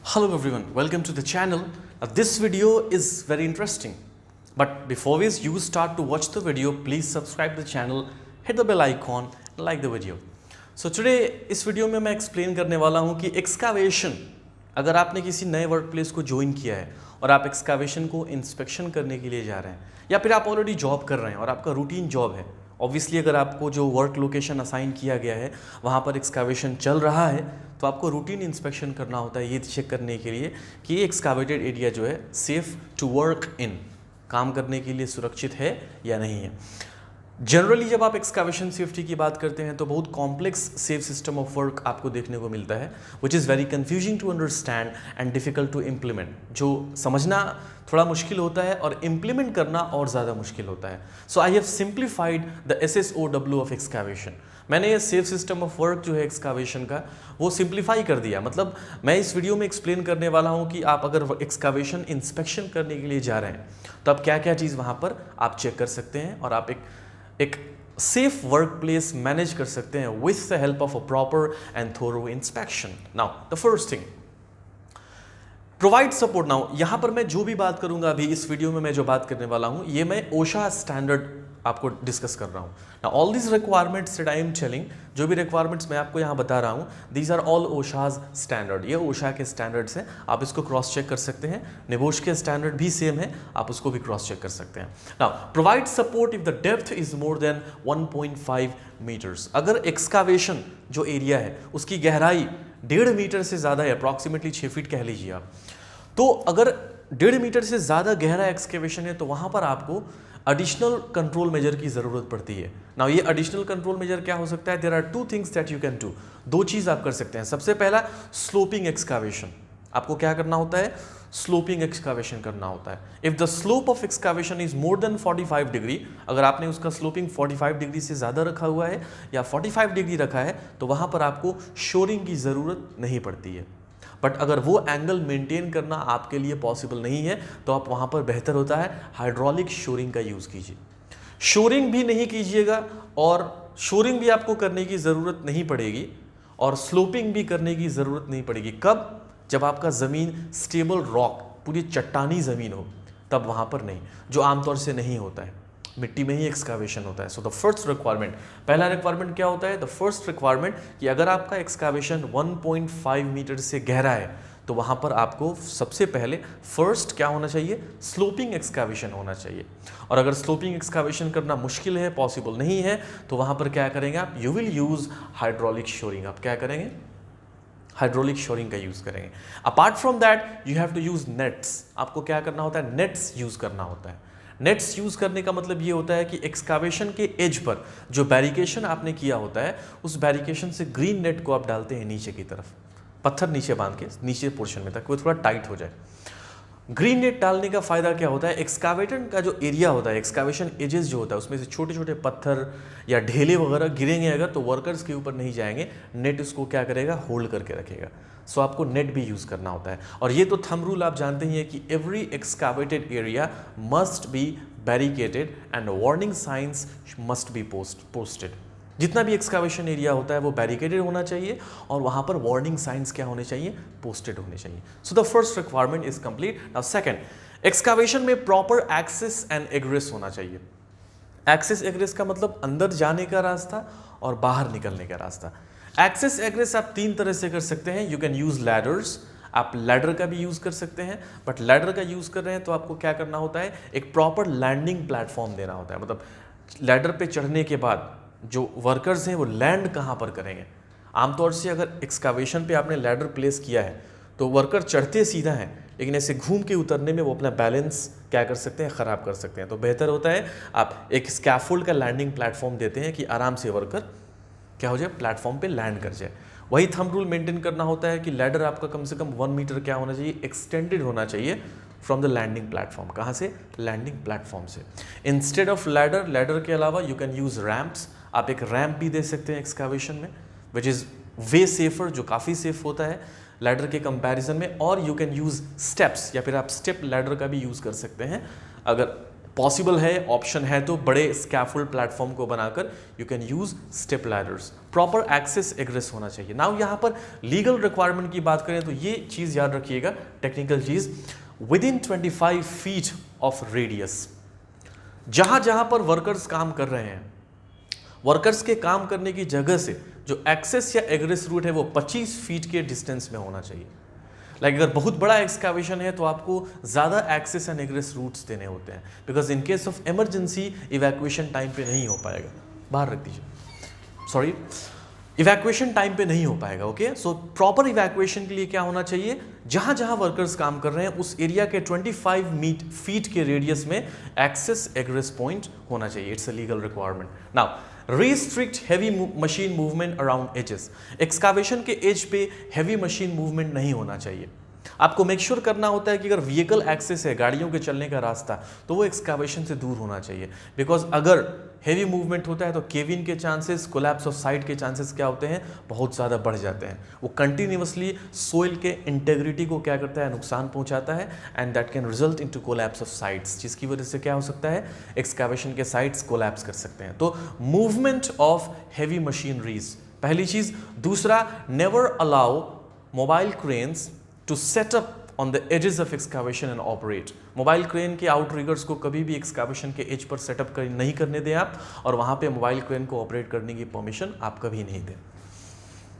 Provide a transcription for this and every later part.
Hello everyone, welcome to the channel. This video is very interesting. But before you start to watch the video, please subscribe the channel, hit the bell icon, like the video. So today इस video में मैं explain करने वाला हूँ कि excavation, अगर आपने किसी नए वर्क प्लेस को ज्वाइन किया है और आप एक्सकावेशन को इंस्पेक्शन करने के लिए जा रहे हैं या फिर आप ऑलरेडी जॉब कर रहे हैं और आपका रूटीन जॉब है, ऑब्वियसली अगर आपको जो वर्क लोकेशन असाइन किया गया है वहाँ पर एक्सकावेशन चल रहा है तो आपको रूटीन इंस्पेक्शन करना होता है ये चेक करने के लिए कि ये एक्सकावेटेड एरिया जो है सेफ़ टू वर्क इन, काम करने के लिए सुरक्षित है या नहीं है। जनरली जब आप एक्सकावेशन सेफ्टी की बात करते हैं तो बहुत complex safe system of work आपको देखने को मिलता है which is very confusing to understand and difficult to implement, जो समझना थोड़ा मुश्किल होता है और इम्प्लीमेंट करना और ज़्यादा मुश्किल होता है। So I have simplified the SSOW of excavation. मैंने ये सेफ सिस्टम ऑफ वर्क जो है एक्सकावेशन का वो सिंप्लीफाई कर दिया। मतलब मैं इस वीडियो में एक्सप्लेन करने वाला हूँ कि आप अगर एक्सकावेशन इंस्पेक्शन करने के लिए जा रहे हैं तो आप क्या क्या चीज़ वहाँ पर आप चेक कर सकते हैं और आप एक सेफ वर्क प्लेस मैनेज कर सकते हैं with the help of a proper and thorough inspection. Now the first thing, provide support. Now यहाँ पर मैं जो भी बात करूँगा अभी इस वीडियो में मैं जो बात करने वाला हूँ ये मैं ओशा स्टैंडर्ड आपको डिस्कस कर रहा हूँ। Now all this requirements that I am telling, जो भी रिक्वायरमेंट्स मैं आपको यहाँ बता रहा हूँ, दीज आर ऑल ओशाज स्टैंडर्ड। ये ओशा के स्टैंडर्ड्स हैं, आप इसको क्रॉस चेक कर सकते हैं। निबोश के स्टैंडर्ड भी सेम है, आप उसको भी क्रॉस चेक कर सकते हैं। Now provide support if the depth is more than 1.5 metres. अगर एक्सकावेशन जो एरिया है उसकी गहराई 1.5 मीटर से ज़्यादा है, अप्रॉक्सीमेटली 6 फीट कह लीजिए आप, तो अगर 1.5 मीटर से ज़्यादा गहरा एक्सकेवेशन है तो वहाँ पर आपको एडिशनल कंट्रोल मेजर की ज़रूरत पड़ती है। नाउ ये एडिशनल कंट्रोल मेजर क्या हो सकता है? There are two things that you can do. दो चीज़ आप कर सकते हैं। सबसे पहला स्लोपिंग एक्सकावेशन। आपको क्या करना होता है? स्लोपिंग एक्सकावेशन करना होता है। If the slope of excavation is more then 45 degree, अगर आपने उसका स्लोपिंग 45 डिग्री से ज़्यादा रखा हुआ है या 45 डिग्री रखा है तो वहाँ पर आपको शोरिंग की ज़रूरत नहीं पड़ती है। बट अगर वो एंगल मेंटेन करना आपके लिए पॉसिबल नहीं है तो आप वहाँ पर बेहतर होता है हाइड्रोलिक शोरिंग का यूज़ कीजिए। शोरिंग भी नहीं कीजिएगा और शोरिंग भी आपको करने की ज़रूरत नहीं पड़ेगी और स्लोपिंग भी करने की ज़रूरत नहीं पड़ेगी। कब? जब आपका ज़मीन स्टेबल रॉक, पूरी चट्टानी ज़मीन हो, तब वहाँ पर नहीं, जो आमतौर से नहीं होता है, मिट्टी में ही एक्सकावेशन होता है। सो द फर्स्ट रिक्वायरमेंट, पहला रिक्वायरमेंट क्या होता है? द फर्स्ट रिक्वायरमेंट कि अगर आपका एक्सकावेशन 1.5 मीटर से गहरा है तो वहाँ पर आपको सबसे पहले फर्स्ट क्या होना चाहिए? स्लोपिंग एक्सकावेशन होना चाहिए। और अगर स्लोपिंग एक्सकावेशन करना मुश्किल है, पॉसिबल नहीं है, तो वहाँ पर क्या करेंगे आप? You will use hydraulic shoring. आप क्या करेंगे? हाइड्रोलिक शोरिंग का यूज़ करेंगे। Apart from that you have to use nets. आपको क्या करना होता है? नेट्स यूज़ करना होता है। नेट्स यूज़ करने का मतलब ये होता है कि एक्सकावेशन के एज पर जो बैरिकेशन आपने किया होता है उस बैरिकेशन से ग्रीन नेट को आप डालते हैं नीचे की तरफ, पत्थर नीचे बांध के नीचे पोर्शन में, ताकि वो थोड़ा टाइट हो जाए। ग्रीन नेट डालने का फ़ायदा क्या होता है? एक्सकावेटर का जो एरिया होता है, एक्सकावेशन एजेस जो होता है, उसमें से छोटे छोटे पत्थर या ढेले वगैरह गिरेंगे अगर तो वर्कर्स के ऊपर नहीं जाएंगे, नेट उसको क्या करेगा? होल्ड करके रखेगा। सो आपको नेट भी यूज़ करना होता है। और ये तो थंब रूल आप जानते ही हैं कि every excavated area must be barricaded and warning signs must be posted. जितना भी एक्सकावेशन एरिया होता है वो बैरिकेडेड होना चाहिए और वहाँ पर वार्निंग साइंस क्या होने चाहिए? पोस्टेड होने चाहिए। So the first requirement is complete. Now second, excavation में प्रॉपर एक्सेस एंड एग्रेस होना चाहिए। एक्सेस एग्रेस का मतलब अंदर जाने का रास्ता और बाहर निकलने का रास्ता। एक्सेस एग्रेस आप 3 तरह से कर सकते हैं। यू कैन यूज़ लैडर्स, आप लैडर का भी यूज़ कर सकते हैं, बट लैडर का यूज़ कर रहे हैं तो आपको क्या करना होता है? एक प्रॉपर लैंडिंग प्लेटफॉर्म देना होता है। मतलब लैडर पे चढ़ने के बाद जो वर्कर्स हैं वो लैंड कहाँ पर करेंगे? आमतौर से अगर एक्सकावेशन पे आपने लैडर प्लेस किया है तो वर्कर चढ़ते सीधा हैं, लेकिन ऐसे घूम के उतरने में वो अपना बैलेंस क्या कर सकते हैं? ख़राब कर सकते हैं। तो बेहतर होता है आप एक स्कैफोल्ड का लैंडिंग प्लेटफॉर्म देते हैं कि आराम से वर्कर क्या हो जाए? प्लेटफॉर्म पे लैंड कर जाए। वही थंब रूल मेंटेन करना होता है कि लैडर आपका कम से कम 1 मीटर क्या होना चाहिए? एक्सटेंडेड होना चाहिए फ्रॉम द लैंडिंग प्लेटफॉर्म। कहाँ से? लैंडिंग प्लेटफॉर्म से। इंस्टेड ऑफ लैडर के अलावा यू कैन यूज़ रैम्प्स। आप एक रैम्प भी दे सकते हैं एक्सकावेशन में, विच इज़ वे सेफर, जो काफ़ी सेफ होता है लैडर के कंपैरिजन में। और यू कैन यूज़ स्टेप्स, या फिर आप स्टेप लैडर का भी यूज़ कर सकते हैं। अगर पॉसिबल है, ऑप्शन है तो बड़े स्कैफोल्ड प्लेटफॉर्म को बनाकर you can use step ladders. Proper access egress होना चाहिए। नाउ यहाँ पर लीगल रिक्वायरमेंट की बात करें तो ये चीज़ याद रखिएगा, technical cheese, within 25 feet of radius. जहाँ जहाँ पर वर्कर्स काम कर रहे हैं, वर्कर्स के काम करने की जगह से जो एक्सेस या एग्रेस रूट है वो 25 फीट के डिस्टेंस में होना चाहिए। लाइक अगर बहुत बड़ा एक्सकावेशन है तो आपको ज़्यादा एक्सेस एंड एग्रेस रूट्स देने होते हैं, because in case of emergency evacuation time पे नहीं हो पाएगा। बाहर रख दीजिए, सॉरी, इवैक्यूएशन टाइम पे नहीं हो पाएगा। ओके, सो प्रॉपर इवैक्यूएशन के लिए क्या होना चाहिए, जहाँ जहाँ वर्कर्स काम कर रहे हैं उस एरिया के 25 फीट के रेडियस में एक्सेस एग्रेस पॉइंट होना चाहिए। It's a legal requirement. Now restrict heavy machine movement around edges. Excavation के एज पे हैवी मशीन मूवमेंट नहीं होना चाहिए। आपको मेक श्योर करना होता है कि अगर व्हीकल एक्सेस है, गाड़ियों के चलने का रास्ता, तो वो एक्सकावेशन से दूर होना चाहिए। बिकॉज अगर हेवी मूवमेंट होता है तो केविन के चांसेस, कोलैप्स ऑफ साइट के चांसेस क्या होते हैं, बहुत ज़्यादा बढ़ जाते हैं। वो कंटिन्यूसली सोइल के इंटेग्रिटी को क्या करता है, नुकसान पहुंचाता है, and that can result into collapse of sites, जिसकी वजह से क्या हो सकता है, एक्सकावेशन के साइट्स कोलैप्स कर सकते हैं। तो मूवमेंट ऑफ हैवी मशीनरीज पहली चीज़। दूसरा, never allow mobile cranes to set up on the edges of excavation and operate. Mobile crane के आउटरिगर्स को कभी भी एक्सकावेशन के एज पर सेटअप नहीं करने दें आप, और वहाँ पे मोबाइल क्रेन को ऑपरेट करने की परमिशन आप कभी नहीं दें।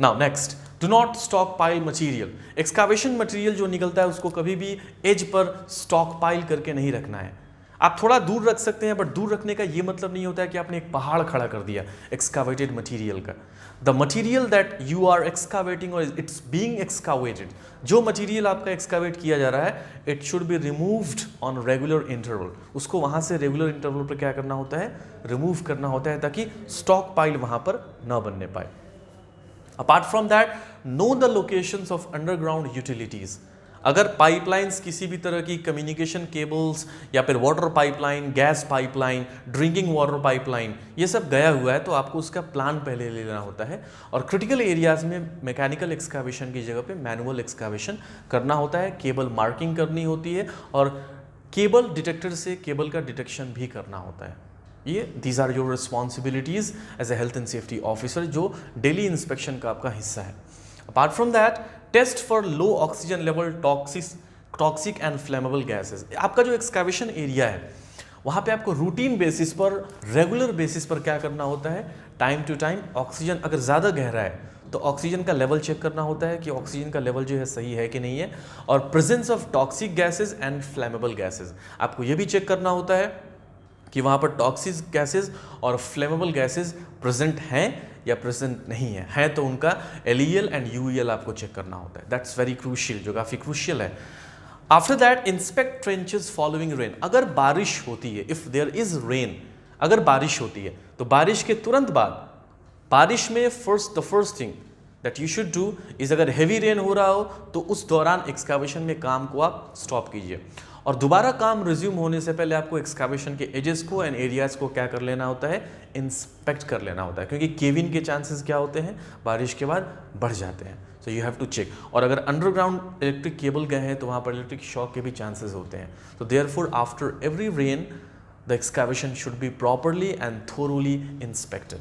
Now next, do not stock pile material. Excavation material जो निकलता है उसको कभी भी एज पर स्टॉक पाइल करके नहीं रखना है। आप थोड़ा दूर रख सकते हैं, बट दूर रखने का ये मतलब नहीं होता है कि आपने एक पहाड़ खड़ा कर दिया एक्सकावेटेड मटीरियल का। The material that you are excavating और इट्स बीइंग एक्सकावेटेड, जो मटीरियल आपका एक्सकावेट किया जा रहा है, it should be removed on regular interval. उसको वहाँ से रेगुलर इंटरवल पर क्या करना होता है, रिमूव करना होता है, ताकि स्टॉक पाइल वहाँ पर न बनने पाए। Apart from that, know the locations of underground utilities. अगर पाइपलाइंस, किसी भी तरह की कम्युनिकेशन केबल्स या फिर water pipeline, gas pipeline, drinking water pipeline, ये सब गया हुआ है तो आपको उसका प्लान पहले ले लेना होता है। और क्रिटिकल एरियाज में मैकेनिकल एक्सकावेशन की जगह पे मैनुअल एक्सकावेशन करना होता है। केबल मार्किंग करनी होती है और केबल डिटेक्टर से केबल का डिटेक्शन भी करना होता है। ये these are your responsibilities as a health and safety officer, जो डेली इंस्पेक्शन का आपका हिस्सा है। Apart from that, test for low oxygen level, toxic and flammable gases. आपका जो एक्सकावेशन एरिया है वहाँ पे आपको रूटीन बेसिस पर, रेगुलर बेसिस पर क्या करना होता है, टाइम टू टाइम ऑक्सीजन, अगर ज़्यादा गहरा है तो ऑक्सीजन का लेवल चेक करना होता है कि ऑक्सीजन का लेवल जो है सही है कि नहीं है। और presence of toxic gases and flammable gases, आपको ये भी चेक करना होता है कि वहाँ पर टॉक्सिक गैसेज और फ्लेमेबल गैसेज प्रेजेंट हैं या प्रेजेंट नहीं है तो उनका LEL एंड UEL आपको चेक करना होता है। दैट्स वेरी क्रूशियल, जो काफ़ी क्रूशियल है। After that, inspect trenches following rain. अगर बारिश होती है, इफ़ देयर इज रेन, अगर बारिश होती है तो बारिश के तुरंत बाद, बारिश में the first thing that you should do is, अगर हेवी रेन हो रहा हो तो उस दौरान एक्सकावेशन में काम को आप स्टॉप कीजिए, और दोबारा काम रिज्यूम होने से पहले आपको एक्सकावेशन के एजेस को एंड एरियाज को क्या कर लेना होता है, इंस्पेक्ट कर लेना होता है, क्योंकि केविन के चांसेस क्या होते हैं, बारिश के बाद बढ़ जाते हैं। So you have to check. और अगर अंडरग्राउंड इलेक्ट्रिक केबल गए हैं तो वहाँ पर इलेक्ट्रिक शॉक के भी चांसेस होते हैं। तो therefore after every rain the excavation should be properly and thoroughly inspected.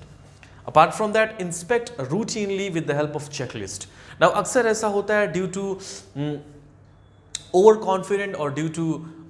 Apart from that, inspect routinely with the help of checklist. Now अक्सर ऐसा होता है ड्यू टू ओवर कॉन्फिडेंट और due to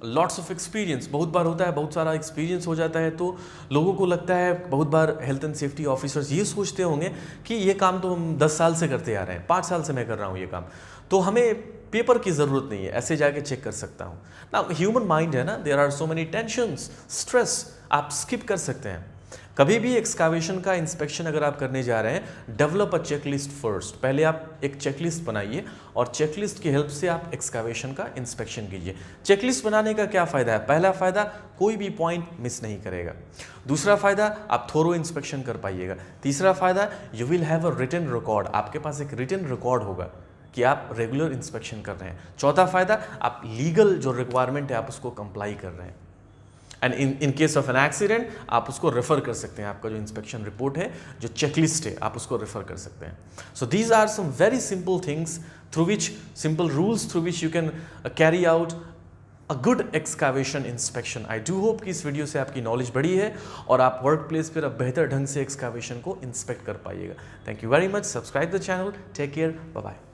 lots of experience, बहुत बार होता है, बहुत सारा एक्सपीरियंस हो जाता है, तो लोगों को लगता है, बहुत बार हेल्थ एंड सेफ्टी ऑफिसर्स ये सोचते होंगे कि ये काम तो हम 10 साल से करते आ रहे हैं, 5 साल से मैं कर रहा हूँ ये काम, तो हमें पेपर की ज़रूरत नहीं है, ऐसे जाके चेक कर सकता हूँ ना। ह्यूमन माइंड है ना, there are so many tensions, stress, आप स्किप कर सकते हैं। कभी भी एक्सकावेशन का इंस्पेक्शन अगर आप करने जा रहे हैं, डेवलप अ चेकलिस्ट फर्स्ट। पहले आप एक चेकलिस्ट बनाइए और चेकलिस्ट की हेल्प से आप एक्सकावेशन का इंस्पेक्शन कीजिए। चेकलिस्ट बनाने का क्या फ़ायदा है? पहला फ़ायदा, कोई भी पॉइंट मिस नहीं करेगा। दूसरा फ़ायदा, आप थोरो इंस्पेक्शन कर पाइएगा। तीसरा फ़ायदा, you will have a written record, आपके पास एक रिटन रिकॉर्ड होगा कि आप रेगुलर इंस्पेक्शन कर रहे हैं। चौथा फ़ायदा, आप लीगल जो रिक्वायरमेंट है आप उसको कंप्लाई कर रहे हैं। And in case of an accident आप उसको रेफर कर सकते हैं, आपका जो इंस्पेक्शन रिपोर्ट है, जो चेकलिस्ट है, आप उसको रेफर कर सकते हैं। So these are some very simple things through which, simple rules through which you can carry out a good excavation inspection. I do hope कि इस वीडियो से आपकी नॉलेज बढ़ी है और आप वर्क प्लेस पर अब बेहतर ढंग से एक्सकावेशन को इंस्पेक्ट कर पाइएगा। Thank you very much. Subscribe the channel. Take care. Bye bye.